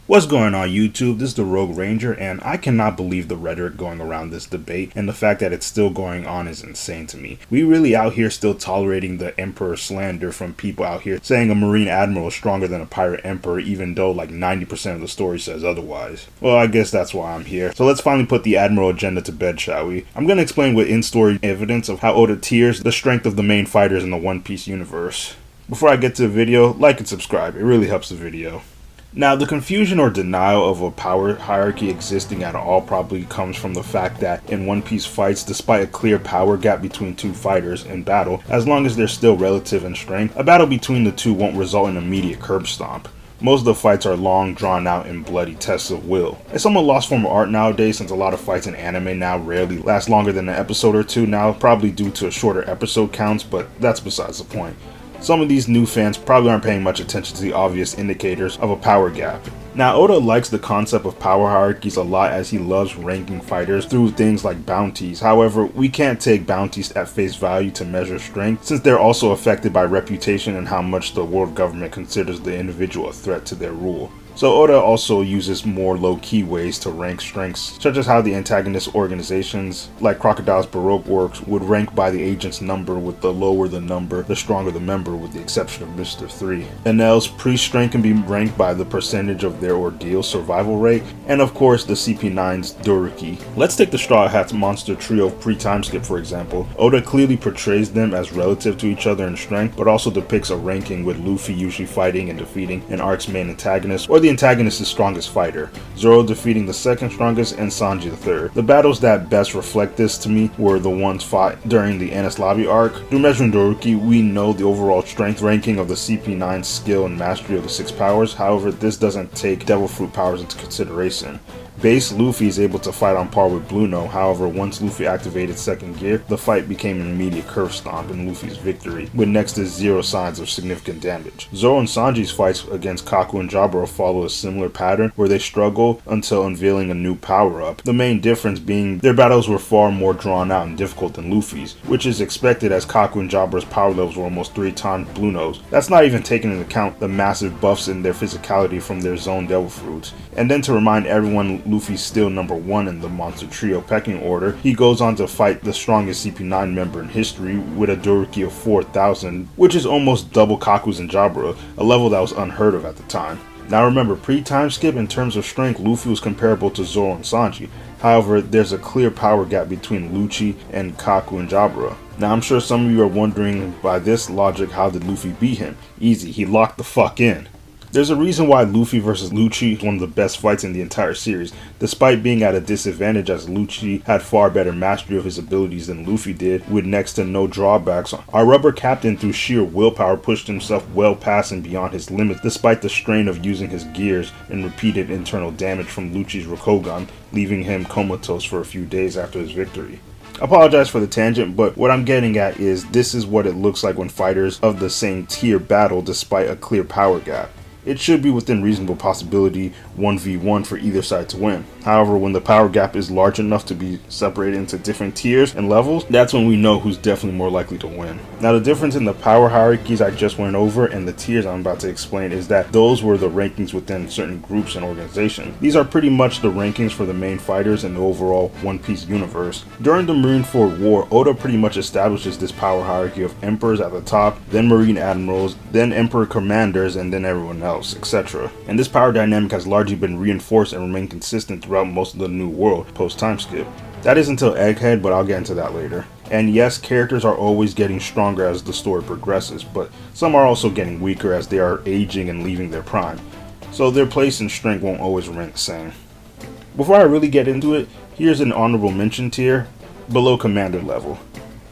What's going on YouTube? This is the Rogue Ranger, and I cannot believe the rhetoric going around this debate, and the fact that it's still going on is insane to me. We really out here still tolerating the Emperor slander from people out here saying a Marine Admiral is stronger than a Pirate Emperor, even though like 90% of the story says otherwise. Well, I guess that's why I'm here. So let's finally put the Admiral agenda to bed, shall we? I'm going to explain with in-story evidence of how Oda tiers the strength of the main fighters in the One Piece universe. Before I get to the video, like and subscribe, it really helps the video. Now, the confusion or denial of a power hierarchy existing at all probably comes from the fact that in One Piece fights, despite a clear power gap between two fighters in battle, as long as they're still relative in strength, a battle between the two won't result in immediate curb stomp. Most of the fights are long, drawn out, and bloody tests of will. It's somewhat lost form of art nowadays, since a lot of fights in anime now rarely last longer than an episode or two now, probably due to shorter episode counts, but that's besides the point. Some of these new fans probably aren't paying much attention to the obvious indicators of a power gap. Now, Oda likes the concept of power hierarchies a lot, as he loves ranking fighters through things like bounties. However, we can't take bounties at face value to measure strength, since they're also affected by reputation and how much the world government considers the individual a threat to their rule. So Oda also uses more low-key ways to rank strengths, such as how the antagonist organizations, like Crocodile's Baroque works, would rank by the agent's number, with the lower the number, the stronger the member, with the exception of Mr. 3. Enel's priest strength can be ranked by the percentage of their ordeal survival rate, and of course the CP9's Doruki. Let's take the Straw Hats monster trio of pre-time skip for example. Oda clearly portrays them as relative to each other in strength, but also depicts a ranking with Luffy usually fighting and defeating an arc's main antagonist, or the antagonist's strongest fighter, Zoro defeating the second strongest and Sanji the third. The battles that best reflect this to me were the ones fought during the Enies Lobby arc. Through measuring Doruki, we know the overall strength ranking of the CP9's skill and mastery of the 6 powers, however this doesn't take Devil Fruit powers into consideration. Base Luffy is able to fight on par with Blueno, however once Luffy activated second gear, the fight became an immediate curve stomp in Luffy's victory, with next to zero signs of significant damage. Zoro and Sanji's fights against Kaku and Jaburo follow a similar pattern, where they struggle until unveiling a new power-up, the main difference being their battles were far more drawn out and difficult than Luffy's, which is expected as Kaku and Jaburo's power levels were almost 3 times Blueno's. That's not even taking into account the massive buffs in their physicality from their Zone Devil Fruits. And then to remind everyone Luffy's still number 1 in the Monster Trio pecking order, he goes on to fight the strongest CP9 member in history with a Doruki of 4,000, which is almost double Kaku's and Jaburo, a level that was unheard of at the time. Now remember, pre-time skip in terms of strength, Luffy was comparable to Zoro and Sanji. However, there's a clear power gap between Lucci and Kaku and Jaburo. Now I'm sure some of you are wondering, by this logic, how did Luffy beat him? Easy, he locked the fuck in. There's a reason why Luffy vs. Lucci is one of the best fights in the entire series, despite being at a disadvantage as Lucci had far better mastery of his abilities than Luffy did, with next to no drawbacks. Our rubber captain through sheer willpower pushed himself well past and beyond his limits, despite the strain of using his gears and repeated internal damage from Lucci's Rokugan, leaving him comatose for a few days after his victory. I apologize for the tangent, but what I'm getting at is this is what it looks like when fighters of the same tier battle despite a clear power gap. It should be within reasonable possibility 1v1 for either side to win. However, when the power gap is large enough to be separated into different tiers and levels, that's when we know who's definitely more likely to win. Now, the difference in the power hierarchies I just went over and the tiers I'm about to explain is that those were the rankings within certain groups and organizations. These are pretty much the rankings for the main fighters in the overall One Piece universe. During the Marineford War, Oda pretty much establishes this power hierarchy of emperors at the top, then marine admirals, then emperor commanders, and then everyone else, etc. And this power dynamic has largely been reinforced and remained consistent throughout most of the New World post-time skip. That is until Egghead, but I'll get into that later. And yes, characters are always getting stronger as the story progresses, but some are also getting weaker as they are aging and leaving their prime. So their place and strength won't always remain the same. Before I really get into it, here's an honorable mention tier below commander level.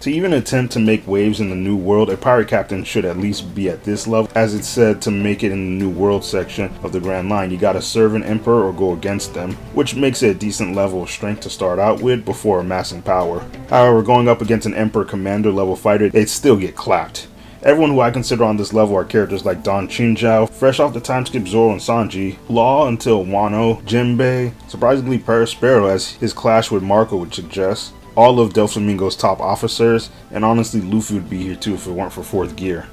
To even attempt to make waves in the New World, a pirate captain should at least be at this level. As it's said, to make it in the New World section of the Grand Line, you gotta serve an emperor or go against them, which makes it a decent level of strength to start out with before amassing power. However, going up against an emperor commander level fighter, they'd still get clapped. Everyone who I consider on this level are characters like Don Chinchou, fresh off the time skip Zoro and Sanji, Law until Wano, Jinbei, surprisingly Perospero as his clash with Marco would suggest, all of Doflamingo's top officers, and honestly Luffy would be here too if it weren't for 4th gear.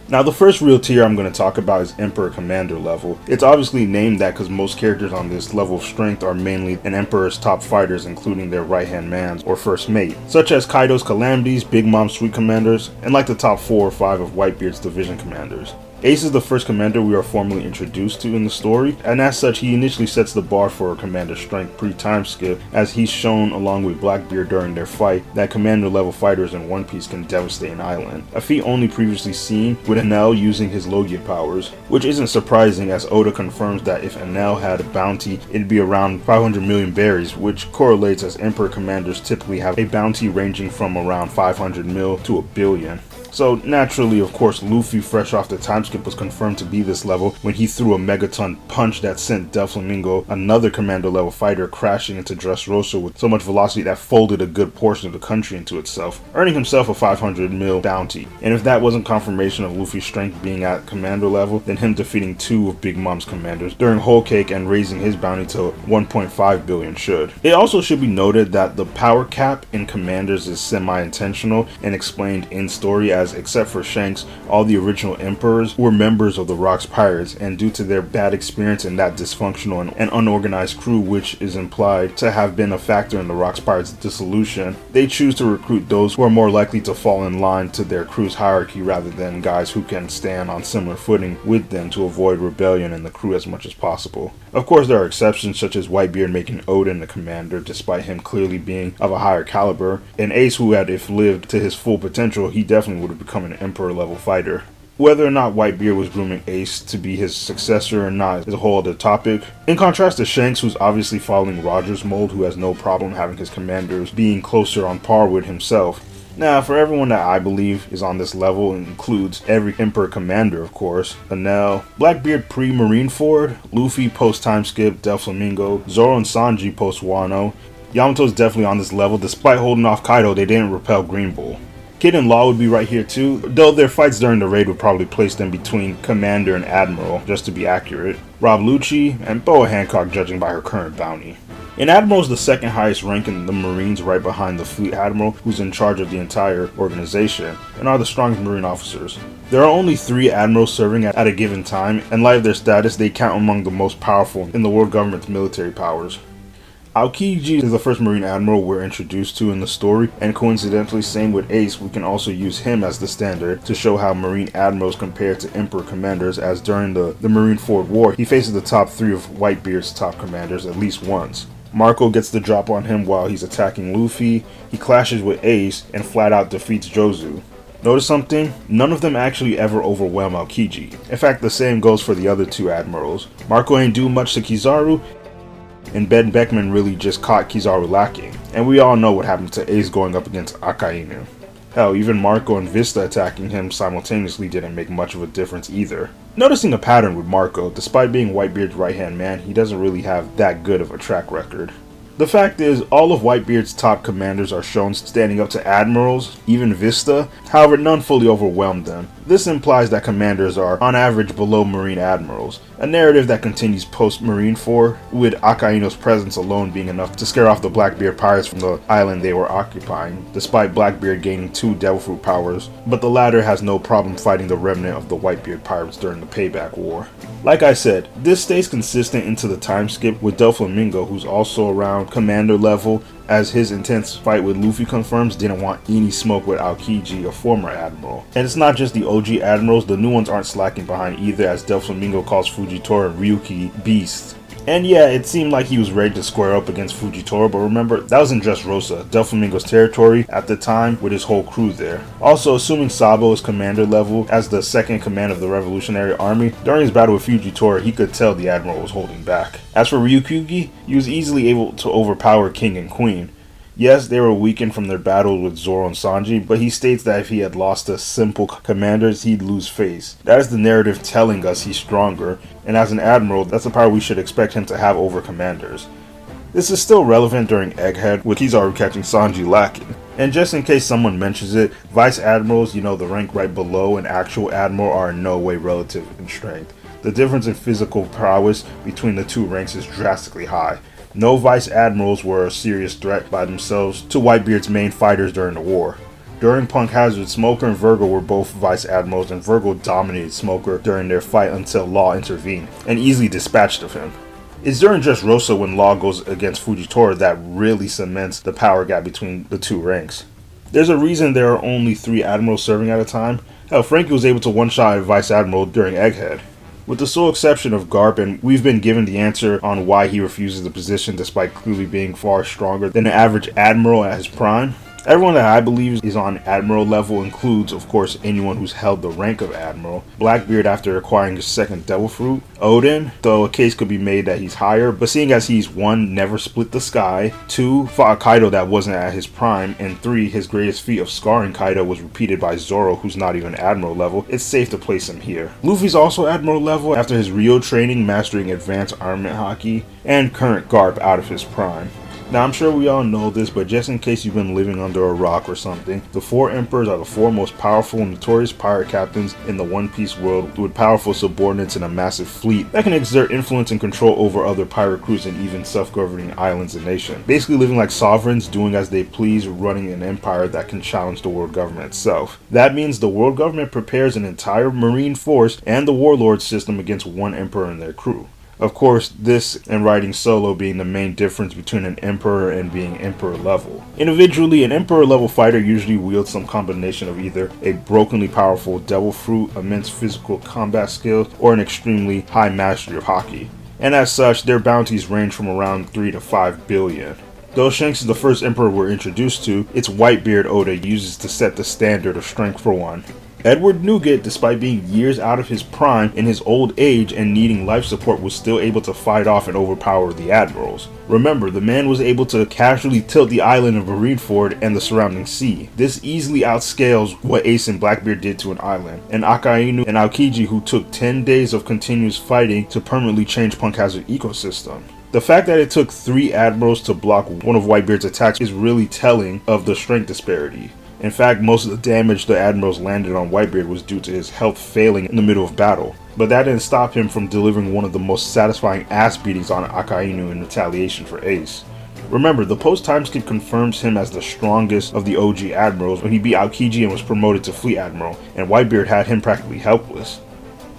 Now, the first real tier I'm going to talk about is Emperor Commander level. It's obviously named that because most characters on this level of strength are mainly an Emperor's top fighters, including their right-hand mans or first mate, such as Kaido's Calamities, Big Mom's Sweet Commanders, and like the top 4 or 5 of Whitebeard's division commanders. Ace is the first commander we are formally introduced to in the story, and as such he initially sets the bar for commander strength pre-time skip, as he's shown along with Blackbeard during their fight that commander level fighters in One Piece can devastate an island, a feat only previously seen with Enel using his Logia powers, which isn't surprising as Oda confirms that if Enel had a bounty it'd be around 500 million berries, which correlates as Emperor commanders typically have a bounty ranging from around 500 mil to a billion. So naturally, of course, Luffy, fresh off the time skip, was confirmed to be this level when he threw a megaton punch that sent Doflamingo, another commander level fighter, crashing into Dressrosa with so much velocity that folded a good portion of the country into itself, earning himself a 500 mil bounty. And if that wasn't confirmation of Luffy's strength being at commander level, then him defeating 2 of Big Mom's commanders during Whole Cake and raising his bounty to 1.5 billion should. It also should be noted that the power cap in commanders is semi-intentional and explained in story, as except for Shanks, all the original emperors were members of the Rocks Pirates, and due to their bad experience in that dysfunctional and unorganized crew, which is implied to have been a factor in the Rocks Pirates' dissolution, they choose to recruit those who are more likely to fall in line to their crew's hierarchy rather than guys who can stand on similar footing with them to avoid rebellion in the crew as much as possible. Of course, there are exceptions, such as Whitebeard making Oden the commander despite him clearly being of a higher caliber, and Ace, who had, if lived to his full potential, he definitely would have become an Emperor level fighter. Whether or not Whitebeard was grooming Ace to be his successor or not is a whole other topic. In contrast to Shanks, who's obviously following Roger's mold, who has no problem having his commanders being closer on par with himself. Now, for everyone that I believe is on this level, it includes every Emperor commander, of course, Enel, Blackbeard pre-Marineford, Luffy post-time skip, Doflamingo, Zoro and Sanji post-Wano. Yamato's definitely on this level. Despite holding off Kaido, they didn't repel Green Bull. Kid and Law would be right here too, though their fights during the raid would probably place them between Commander and Admiral, just to be accurate. Rob Lucci, and Boa Hancock, judging by her current bounty. An Admiral is the second highest rank in the Marines, right behind the Fleet Admiral, who's in charge of the entire organization, and are the strongest Marine officers. There are only 3 Admirals serving at a given time, and in light of their status, they count among the most powerful in the world government's military powers. Aokiji is the first Marine Admiral we're introduced to in the story, and coincidentally, same with Ace, we can also use him as the standard to show how Marine Admirals compare to Emperor commanders, as during the Marineford War, he faces the top 3 of Whitebeard's top commanders at least once. Marco gets the drop on him while he's attacking Luffy, he clashes with Ace, and flat out defeats Jozu. Notice something? None of them actually ever overwhelm Aokiji. In fact, the same goes for the other 2 Admirals. Marco ain't do much to Kizaru, and Ben Beckman really just caught Kizaru lacking. And we all know what happened to Ace going up against Akainu. Hell, even Marco and Vista attacking him simultaneously didn't make much of a difference either. Noticing a pattern with Marco, despite being Whitebeard's right-hand man, he doesn't really have that good of a track record. The fact is, all of Whitebeard's top commanders are shown standing up to admirals, even Vista, however none fully overwhelmed them. This implies that commanders are, on average, below Marine admirals, a narrative that continues post-Marineford, with Akainu's presence alone being enough to scare off the Blackbeard pirates from the island they were occupying, despite Blackbeard gaining 2 Devil Fruit powers, but the latter has no problem fighting the remnant of the Whitebeard pirates during the Payback War. Like I said, this stays consistent into the time skip, with Doflamingo, who's also around commander level, as his intense fight with Luffy confirms, didn't want any smoke with Aokiji, a former admiral. And it's not just the OG admirals, the new ones aren't slacking behind either, as Doflamingo calls Fujitora and Ryuki beasts. And yeah, it seemed like he was ready to square up against Fujitora, but remember, that was in Dressrosa, Doflamingo's territory at the time, with his whole crew there. Also, assuming Sabo is commander level, as the second command of the Revolutionary Army, during his battle with Fujitora, he could tell the admiral was holding back. As for Ryukyugi, he was easily able to overpower King and Queen. Yes, they were weakened from their battles with Zoro and Sanji, but he states that if he had lost to simple commanders, he'd lose face. That is the narrative telling us he's stronger, and as an admiral, that's the power we should expect him to have over commanders. This is still relevant during Egghead, with Kizaru catching Sanji lacking. And just in case someone mentions it, Vice Admirals, the rank right below an actual admiral, are in no way relative in strength. The difference in physical prowess between the 2 ranks is drastically high. No Vice Admirals were a serious threat by themselves to Whitebeard's main fighters during the war. During Punk Hazard, Smoker and Virgo were both Vice Admirals, and Virgo dominated Smoker during their fight until Law intervened and easily dispatched of him. It's during Dressrosa when Law goes against Fujitora that really cements the power gap between the two ranks. There's a reason there are only 3 admirals serving at a time. Hell, Frankie was able to one-shot a Vice Admiral during Egghead. With the sole exception of Garp, and we've been given the answer on why he refuses the position despite clearly being far stronger than the average admiral at his prime. Everyone that I believe is on admiral level includes, of course, anyone who's held the rank of admiral, Blackbeard after acquiring his second Devil Fruit, Odin, though a case could be made that he's higher, but seeing as he's 1, never split the sky, 2, fought a Kaido that wasn't at his prime, and 3, his greatest feat of scarring Kaido was repeated by Zoro, who's not even admiral level, it's safe to place him here. Luffy's also admiral level after his Rio training, mastering advanced armament haki, and current Garp out of his prime. Now, I'm sure we all know this, but just in case you've been living under a rock or something, the 4 Emperors are the 4 most powerful and notorious pirate captains in the One Piece world, with powerful subordinates and a massive fleet that can exert influence and control over other pirate crews and even self-governing islands and nations. Basically living like sovereigns, doing as they please, running an empire that can challenge the world government itself. That means the world government prepares an entire marine force and the warlord system against one emperor and their crew. Of course, this and riding solo being the main difference between an emperor and being emperor level. Individually, an emperor level fighter usually wields some combination of either a brokenly powerful Devil Fruit, immense physical combat skills, or an extremely high mastery of haki. And as such, their bounties range from around 3 to 5 billion. Though Shanks is the first emperor we're introduced to, it's Whitebeard Oda uses to set the standard of strength for one. Edward Nugget, despite being years out of his prime in his old age and needing life support, was still able to fight off and overpower the admirals. Remember, the man was able to casually tilt the island of Marineford and the surrounding sea. This easily outscales what Ace and Blackbeard did to an island, and Akainu and Aokiji, who took 10 days of continuous fighting to permanently change Punk Hazard ecosystem. The fact that it took 3 admirals to block one of Whitebeard's attacks is really telling of the strength disparity. In fact, most of the damage the admirals landed on Whitebeard was due to his health failing in the middle of battle. But that didn't stop him from delivering one of the most satisfying ass beatings on Akainu in retaliation for Ace. Remember, the post-time skip confirms him as the strongest of the OG admirals when he beat Aokiji and was promoted to Fleet Admiral, and Whitebeard had him practically helpless.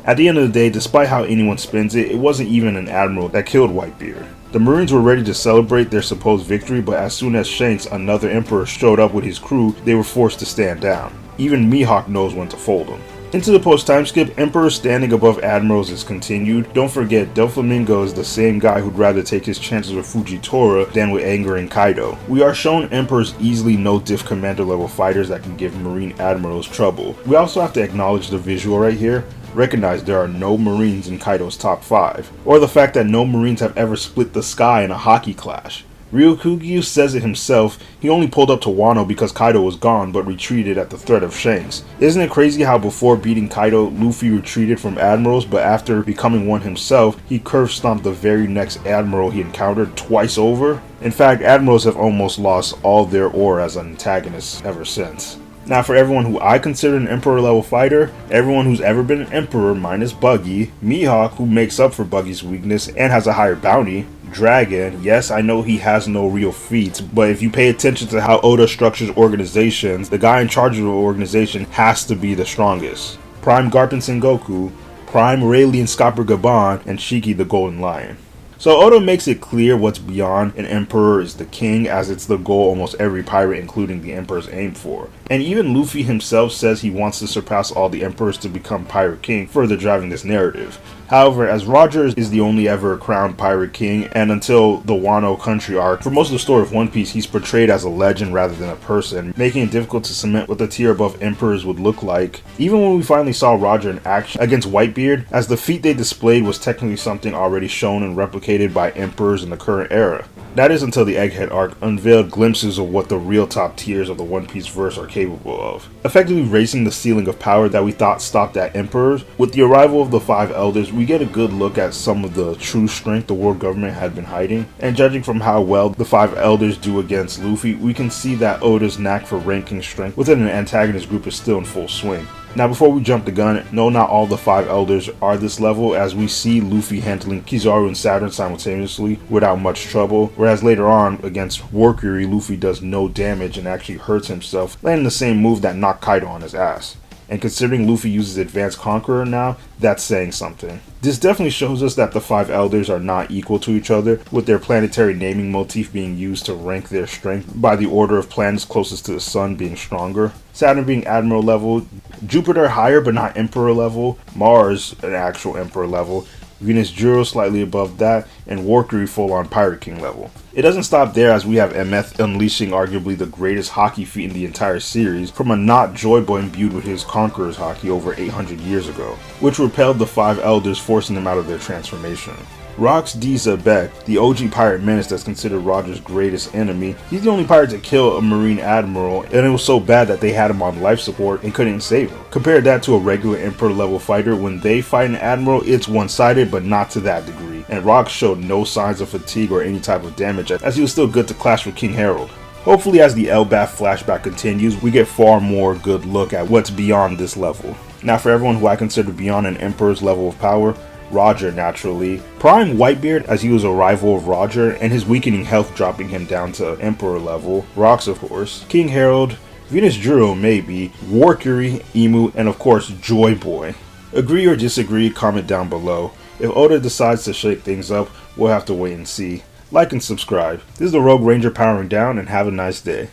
At the end of the day, despite how anyone spins it, it wasn't even an admiral that killed Whitebeard. The Marines were ready to celebrate their supposed victory, but as soon as Shanks, another emperor, showed up with his crew, they were forced to stand down. Even Mihawk knows when to fold them. Into the post-time skip, Emperor standing above admirals is continued. Don't forget, Doflamingo is the same guy who'd rather take his chances with Fujitora than with angering Kaido. We are shown Emperors easily no-diff commander level fighters that can give Marine admirals trouble. We also have to acknowledge the visual right here. Recognize there are no Marines in Kaido's top 5, or the fact that no Marines have ever split the sky in a haki clash. Ryukugyu says it himself, he only pulled up to Wano because Kaido was gone but retreated at the threat of Shanks. Isn't it crazy how before beating Kaido, Luffy retreated from admirals, but after becoming one himself, he curve stomped the very next admiral he encountered twice over? In fact, admirals have almost lost all their ore as an antagonist ever since. Now, for everyone who I consider an emperor level fighter, everyone who's ever been an emperor minus Buggy, Mihawk, who makes up for Buggy's weakness and has a higher bounty, Dragon, yes, I know he has no real feats, but if you pay attention to how Oda structures organizations, the guy in charge of the organization has to be the strongest. Prime Garp and Sengoku, Prime Rayleigh and Scopper Gaban, and Shiki the Golden Lion. So Oda makes it clear what's beyond an emperor is the king, as it's the goal almost every pirate including the emperors aim for. And even Luffy himself says he wants to surpass all the emperors to become pirate king, further driving this narrative. However, as Roger is the only ever crowned pirate king, and until the Wano country arc, for most of the story of One Piece, he's portrayed as a legend rather than a person, making it difficult to cement what the tier above emperors would look like. Even when we finally saw Roger in action against Whitebeard, as the feat they displayed was technically something already shown and replicated by emperors in the current era. That is until the Egghead arc unveiled glimpses of what the real top tiers of the One Piece verse are capable of, effectively raising the ceiling of power that we thought stopped at emperors. With the arrival of the 5 elders, we get a good look at some of the true strength the world government had been hiding, and judging from how well the 5 elders do against Luffy, we can see that Oda's knack for ranking strength within an antagonist group is still in full swing. Now before we jump the gun, no, not all the 5 elders are this level, as we see Luffy handling Kizaru and Saturn simultaneously without much trouble, whereas later on against Warcury, Luffy does no damage and actually hurts himself, landing the same move that knocked Kaido on his ass. And considering Luffy uses Advanced Conqueror now, that's saying something. This definitely shows us that the 5 elders are not equal to each other, with their planetary naming motif being used to rank their strength by the order of planets closest to the sun being stronger. Saturn being Admiral level, Jupiter higher but not Emperor level, Mars an actual Emperor level, Venus Juro slightly above that, and Warcury full on Pirate King level. It doesn't stop there, as we have MF unleashing arguably the greatest hockey feat in the entire series from a not Joy Boy imbued with his Conqueror's Haki over 800 years ago, which repelled the 5 elders, forcing them out of their transformation. Rox D. Zebek, the OG pirate menace that's considered Roger's greatest enemy, he's the only pirate to kill a Marine Admiral, and it was so bad that they had him on life support and couldn't save him. Compare that to a regular Emperor level fighter. When they fight an Admiral, it's one-sided, but not to that degree, and Rox showed no signs of fatigue or any type of damage, as he was still good to clash with King Harold. Hopefully as the Elbaf flashback continues, we get far more good look at what's beyond this level. Now for everyone who I consider beyond an Emperor's level of power, Roger naturally, Prime Whitebeard as he was a rival of Roger and his weakening health dropping him down to Emperor level, Rox of course, King Harold, Venus Juro maybe, Warcury, Emu, and of course Joy Boy. Agree or disagree, comment down below. If Oda decides to shake things up, we'll have to wait and see. Like and subscribe. This is the Rogue Ranger powering down, and have a nice day.